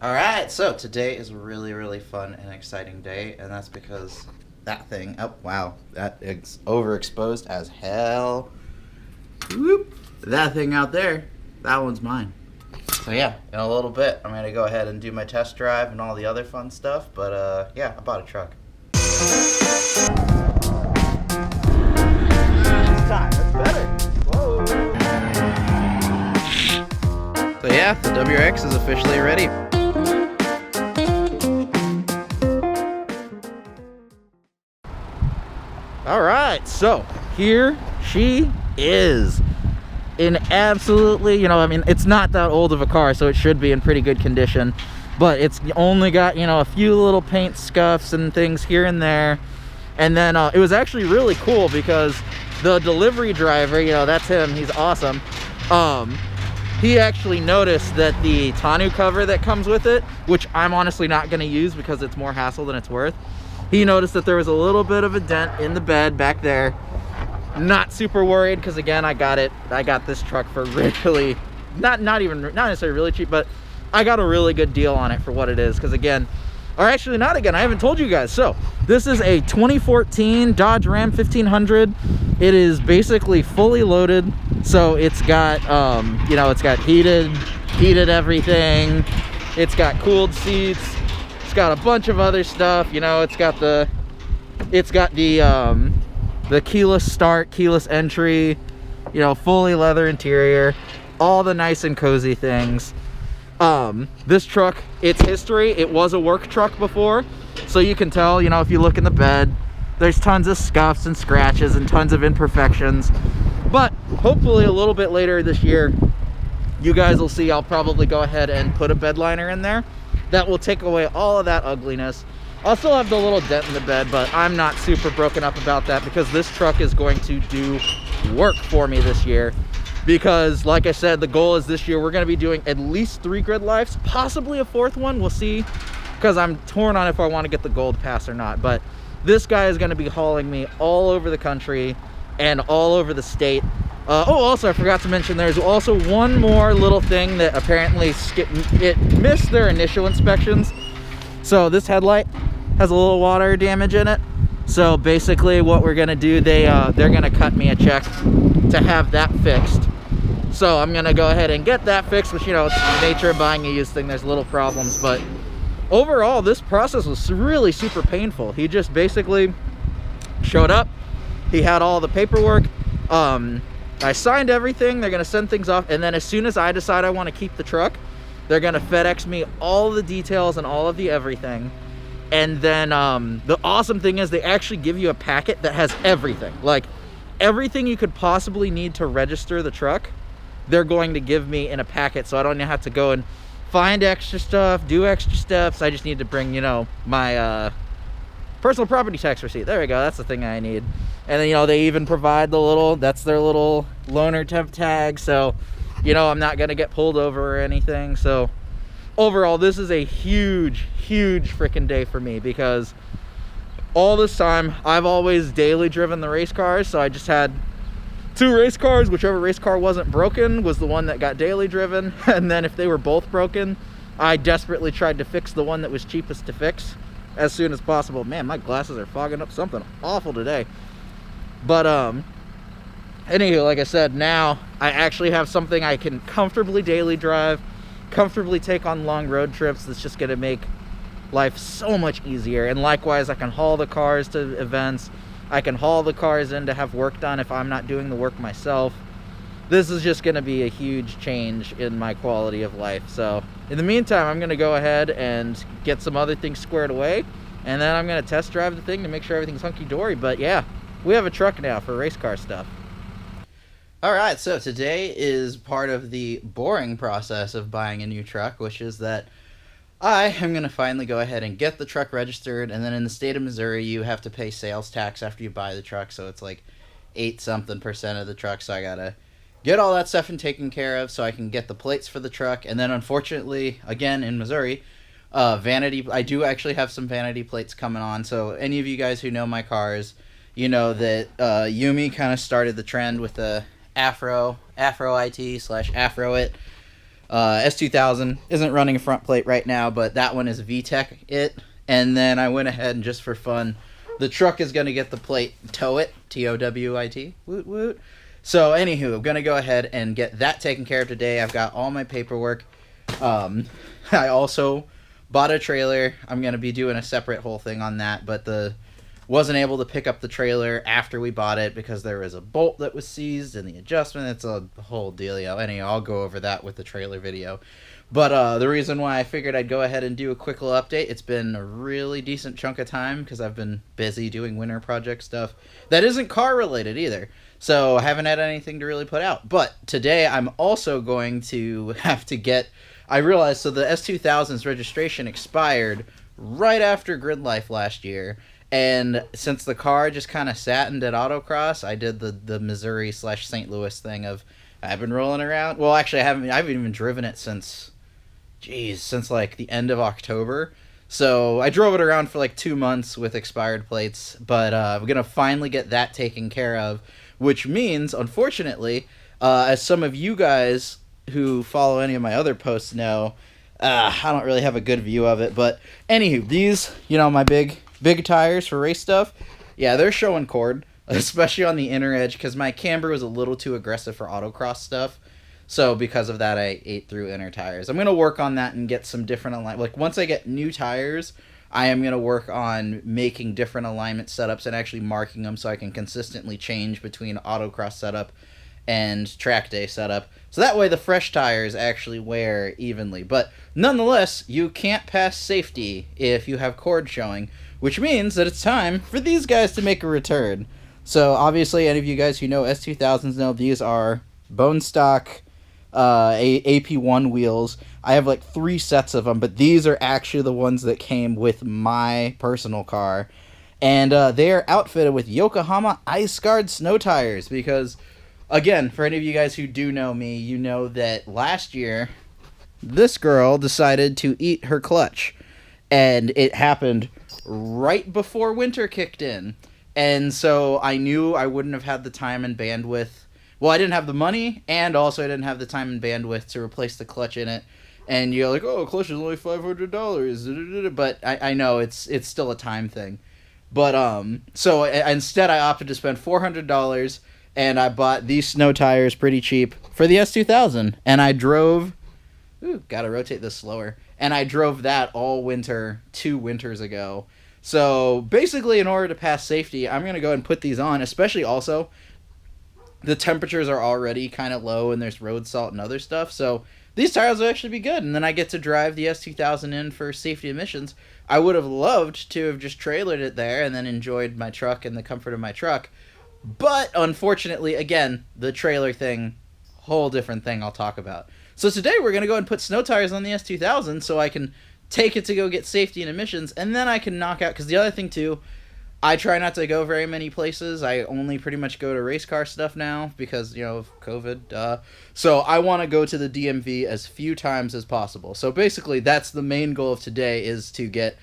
Alright, so today is a really, really fun and exciting day, and that's because that thing, oh wow, that is overexposed as hell. Whoop. That thing out there, that one's mine. So yeah, in a little bit, I'm gonna go ahead and do my test drive and all the other fun stuff, but yeah, I bought a truck. This time, that's better. Whoa. So yeah, the WRX is officially ready. All right, so here she is in absolutely, I mean, it's not that old of a car, so it should be in pretty good condition, but it's only got, a few little paint scuffs and things here and there. And then it was actually really cool because the delivery driver, that's him, he's awesome. He actually noticed that the tonneau cover that comes with it, which I'm honestly not going to use because it's more hassle than it's worth, he noticed that there was a little bit of a dent in the bed back there. Not super worried because, again, I got this truck for really not necessarily really cheap, but I got a really good deal on it for what it is. Because, again, or actually not again, I haven't told you guys. So this is a 2014 Dodge Ram 1500. It is basically fully loaded, so it's got it's got heated everything, it's got cooled seats, it's got a bunch of other stuff. It's got the keyless start, keyless entry, fully leather interior, all the nice and cozy things. This truck, its history, it was a work truck before, so you can tell, if you look in the bed, there's tons of scuffs and scratches and tons of imperfections. But hopefully a little bit later this year, you guys will see I'll probably go ahead and put a bed liner in there that will take away all of that ugliness. I'll still have the little dent in the bed, but I'm not super broken up about that because this truck is going to do work for me this year. Because, like I said, the goal is this year we're going to be doing at least 3 grid lives, possibly a 4th one. We'll see, because I'm torn on if I want to get the gold pass or not. But this guy is going to be hauling me all over the country and all over the state. Also, I forgot to mention there's also one more little thing that apparently missed their initial inspections. So this headlight has a little water damage in it. So basically what we're going to do, they're going to cut me a check to have that fixed. So I'm gonna go ahead and get that fixed, which, it's the nature of buying a used thing, there's little problems. But overall, this process was really super painful. He just basically showed up, he had all the paperwork, I signed everything, they're gonna send things off, and then as soon as I decide I want to keep the truck, they're gonna FedEx me all the details and all of the everything. And then the awesome thing is they actually give you a packet that has everything, like everything you could possibly need to register the truck. They're going to give me in a packet, so I don't have to go and find extra stuff, do extra steps. I just need to bring, my personal property tax receipt. There we go, that's the thing I need. And then, they even provide that's their little loaner temp tag, so, I'm not gonna get pulled over or anything. So overall, this is a huge freaking day for me, because all this time I've always daily driven the race cars, so I just had 2 race cars. Whichever race car wasn't broken was the one that got daily driven, and then if they were both broken, I desperately tried to fix the one that was cheapest to fix as soon as possible. Man, my glasses are fogging up something awful today. But anywho, like I said, now I actually have something I can comfortably daily drive, comfortably take on long road trips. That's just gonna make life so much easier. And likewise, I can haul the cars to events, I can haul the cars in to have work done if I'm not doing the work myself. This is just going to be a huge change in my quality of life. So in the meantime, I'm going to go ahead and get some other things squared away, and then I'm going to test drive the thing to make sure everything's hunky-dory. But yeah, we have a truck now for race car stuff. Alright, so today is part of the boring process of buying a new truck, which is that I am going to finally go ahead and get the truck registered, and then in the state of Missouri, you have to pay sales tax after you buy the truck, so it's like 8-something% of the truck, so I gotta get all that stuff and taken care of so I can get the plates for the truck. And then unfortunately, again, in Missouri, I do actually have some vanity plates coming on, so any of you guys who know my cars, you know that Yumi kind of started the trend with the Afro IT / Afro It. S2000 isn't running a front plate right now, but that one is VTEC it. And then I went ahead and just for fun, the truck is going to get the plate Towit, Towit, woot woot. So anywho, I'm going to go ahead and get that taken care of today. I've got all my paperwork. I also bought a trailer. I'm going to be doing a separate whole thing on that, but wasn't able to pick up the trailer after we bought it because there was a bolt that was seized and the adjustment. It's a whole dealio. Anyhow, I'll go over that with the trailer video. But the reason why I figured I'd go ahead and do a quick little update, it's been a really decent chunk of time because I've been busy doing winter project stuff that isn't car related either. So I haven't had anything to really put out. But today I'm also going to have to get... I realized, so the S2000's registration expired right after Grid Life last year. And since the car just kind of sat and did autocross, I did the Missouri/St. Louis thing of I've been rolling around. Well, actually, I haven't even driven it since like the end of October. So I drove it around for like 2 months with expired plates, but I'm gonna finally get that taken care of, which means, unfortunately, as some of you guys who follow any of my other posts know, I don't really have a good view of it. But anywho, these, my big tires for race stuff, yeah, they're showing cord, especially on the inner edge, because my camber was a little too aggressive for autocross stuff. So because of that, I ate through inner tires. I'm going to work on that and get some different alignment. Like, once I get new tires, I am going to work on making different alignment setups and actually marking them so I can consistently change between autocross setup and track day setup. So that way the fresh tires actually wear evenly. But nonetheless, you can't pass safety if you have cord showing, which means that it's time for these guys to make a return. So obviously, any of you guys who know S2000s know these are bone stock AP1 wheels. I have like 3 sets of them, but these are actually the ones that came with my personal car. And they are outfitted with Yokohama Ice Guard snow tires because, again, for any of you guys who do know me, you know that last year, this girl decided to eat her clutch. And it happened right before winter kicked in. And so I knew I wouldn't have had the time and bandwidth. Well, I didn't have the money, and also I didn't have the time and bandwidth to replace the clutch in it. And you're like, oh, clutch is only $500. But I know it's still a time thing. But so instead I opted to spend $400, and I bought these snow tires pretty cheap for the S2000. And I drove... Ooh, gotta rotate this slower. And I drove that all winter 2 winters ago. So basically, in order to pass safety, I'm going to go ahead and put these on, especially also... The temperatures are already kind of low, and there's road salt and other stuff, so these tires will actually be good, and then I get to drive the S2000 in for safety emissions. I would have loved to have just trailered it there and then enjoyed my truck and the comfort of my truck, but unfortunately, again, the trailer thing, whole different thing I'll talk about. So today we're going to go ahead and put snow tires on the S2000 so I can take it to go get safety and emissions, and then I can knock out, because the other thing too, I try not to go very many places. I only pretty much go to race car stuff now because, of COVID. So I want to go to the DMV as few times as possible. So basically, that's the main goal of today, is to get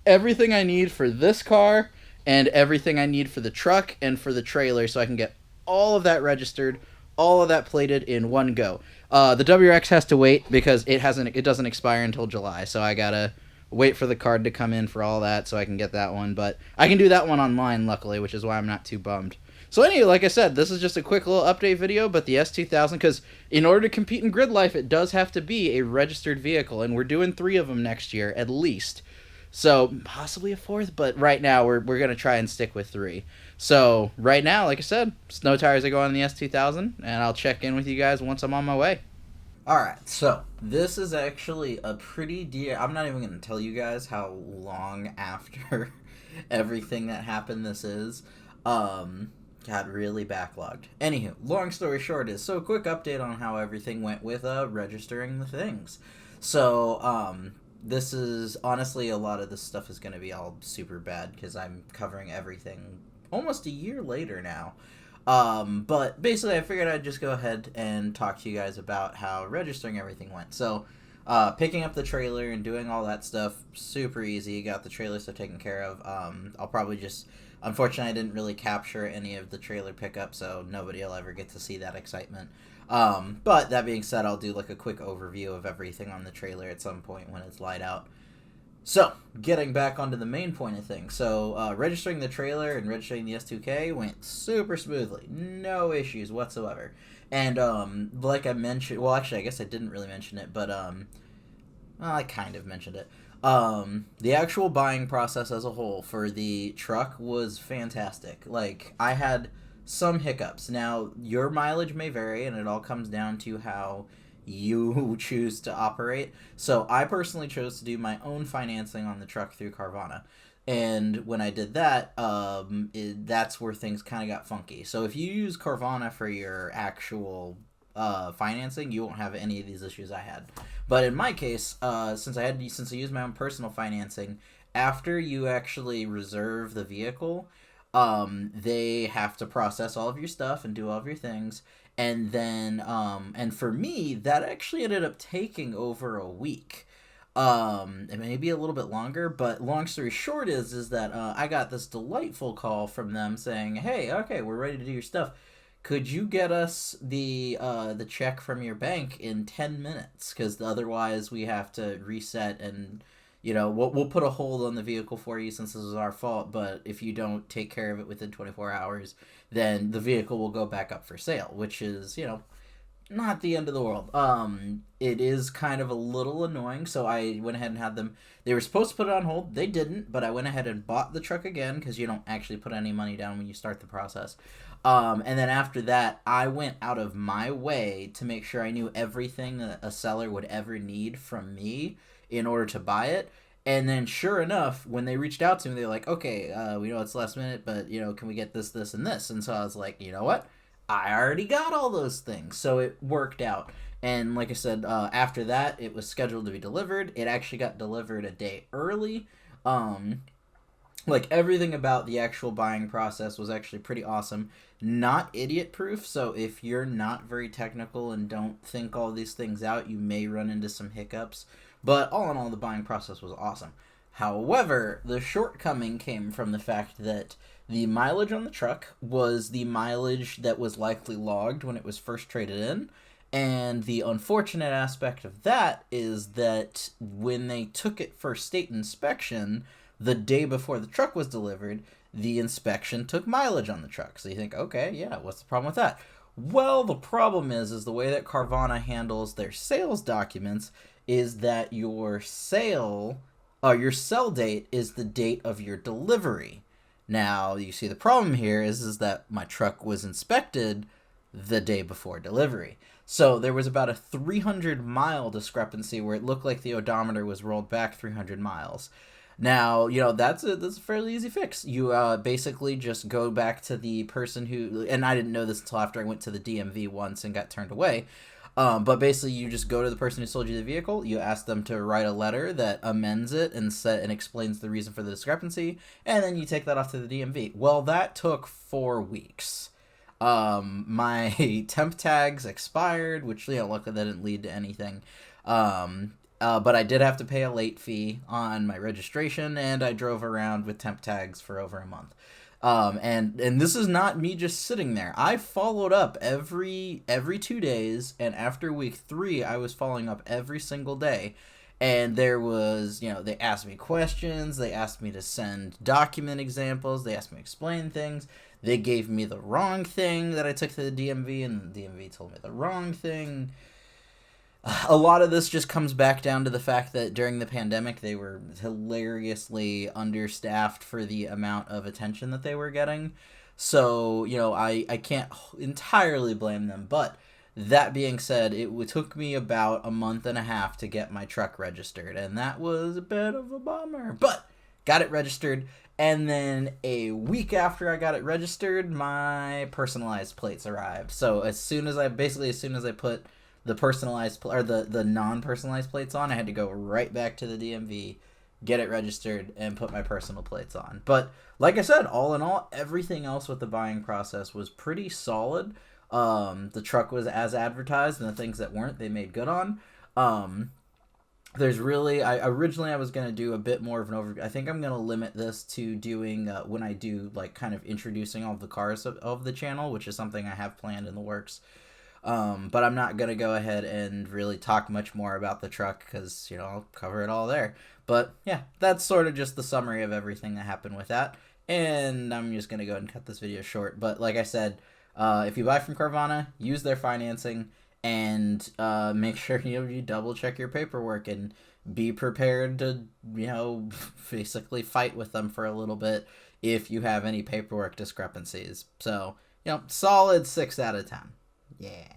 everything I need for this car and everything I need for the truck and for the trailer so I can get all of that registered, all of that plated in one go. The WRX has to wait because it doesn't expire until July, so I gotta wait for the card to come in for all that so I can get that one. But I can do that one online, luckily, which is why I'm not too bummed. So anyway, like I said, this is just a quick little update video, but the S2000, because in order to compete in Grid Life, it does have to be a registered vehicle, and we're doing 3 of them next year, at least. So, possibly a 4th, but right now we're going to try and stick with 3. So, right now, like I said, snow tires are going on the S2000, and I'll check in with you guys once I'm on my way. Alright, so this is actually a pretty I'm not even going to tell you guys how long after everything that happened this is. Got really backlogged. Anywho, long story short is, so quick update on how everything went with registering the things. So, this is, honestly, a lot of this stuff is going to be all super bad because I'm covering everything almost a year later now. But basically I figured I'd just go ahead and talk to you guys about how registering everything went. So, picking up the trailer and doing all that stuff, super easy. Got the trailer stuff taken care of. I'll probably just, unfortunately I didn't really capture any of the trailer pickup, so nobody will ever get to see that excitement. But that being said, I'll do like a quick overview of everything on the trailer at some point when it's light out. So, getting back onto the main point of things. So, registering the trailer and registering the S2K went super smoothly. No issues whatsoever. And, like I mentioned, well, actually, I guess I didn't really mention it, but, well, I kind of mentioned it. The actual buying process as a whole for the truck was fantastic. Like, I had some hiccups. Now, your mileage may vary, and it all comes down to how you choose to operate. So I personally chose to do my own financing on the truck through Carvana. And when I did that, that's where things kind of got funky. So if you use Carvana for your actual financing, you won't have any of these issues I had. But in my case, since I used my own personal financing, after you actually reserve the vehicle, they have to process all of your stuff and do all of your things. And then, and for me, that actually ended up taking over a week. It may be a little bit longer, but long story short is that I got this delightful call from them saying, "Hey, okay, we're ready to do your stuff. Could you get us the check from your bank in 10 minutes? Because otherwise we have to reset and." We'll put a hold on the vehicle for you since this is our fault, but if you don't take care of it within 24 hours, then the vehicle will go back up for sale, which is, not the end of the world. It is kind of a little annoying, so I went ahead and had them. They were supposed to put it on hold. They didn't, but I went ahead and bought the truck again because you don't actually put any money down when you start the process. And then after that, I went out of my way to make sure I knew everything that a seller would ever need from me in order to buy it. And then sure enough, when they reached out to me, they're like, okay, we know it's last minute, but, can we get this, this, and this? And so I was like, you know what? I already got all those things. So it worked out. And like I said, after that, it was scheduled to be delivered. It actually got delivered a day early. Like everything about the actual buying process was actually pretty awesome. Not idiot proof, so if you're not very technical and don't think all these things out, you may run into some hiccups. But all in all, the buying process was awesome. However, the shortcoming came from the fact that the mileage on the truck was the mileage that was likely logged when it was first traded in. And the unfortunate aspect of that is that when they took it for state inspection, the day before the truck was delivered, the inspection took mileage on the truck. So you think, okay, yeah, what's the problem with that? Well, the problem is the way that Carvana handles their sales documents is that your sell date is the date of your delivery. Now, you see the problem here is that my truck was inspected the day before delivery. So there was about a 300-mile discrepancy where it looked like the odometer was rolled back 300 miles. Now, that's a fairly easy fix. You basically just go back to the person who, and I didn't know this until after I went to the DMV once and got turned away. But basically, you just go to the person who sold you the vehicle. You ask them to write a letter that amends it and explains the reason for the discrepancy, and then you take that off to the DMV. Well, that took 4 weeks. My temp tags expired, which luckily that didn't lead to anything. But I did have to pay a late fee on my registration, and I drove around with temp tags for over a month. And this is not me just sitting there. I followed up every 2 days, and after week 3, I was following up every single day. And there was, they asked me questions, they asked me to send document examples, they asked me to explain things. They gave me the wrong thing that I took to the DMV, and the DMV told me the wrong thing. A lot of this just comes back down to the fact that during the pandemic, they were hilariously understaffed for the amount of attention that they were getting. So, I can't entirely blame them. But that being said, it took me about a month and a half to get my truck registered. And that was a bit of a bummer. But got it registered. And then a week after I got it registered, my personalized plates arrived. So as soon as I put the personalized or the non-personalized plates on, I had to go right back to the DMV, get it registered, and put my personal plates on. But like I said, all in all, everything else with the buying process was pretty solid. The truck was as advertised, and the things that weren't, they made good on. There's really, I originally was going to do a bit more of an overview. I think I'm going to limit this to doing when I do kind of introducing all the cars of the channel, which is something I have planned in the works. But I'm not going to go ahead and really talk much more about the truck because, I'll cover it all there. But yeah, that's sort of just the summary of everything that happened with that. And I'm just going to go ahead and cut this video short. But like I said, if you buy from Carvana, use their financing and make sure you double check your paperwork and be prepared to, basically fight with them for a little bit if you have any paperwork discrepancies. So, solid 6 out of 10. Yeah.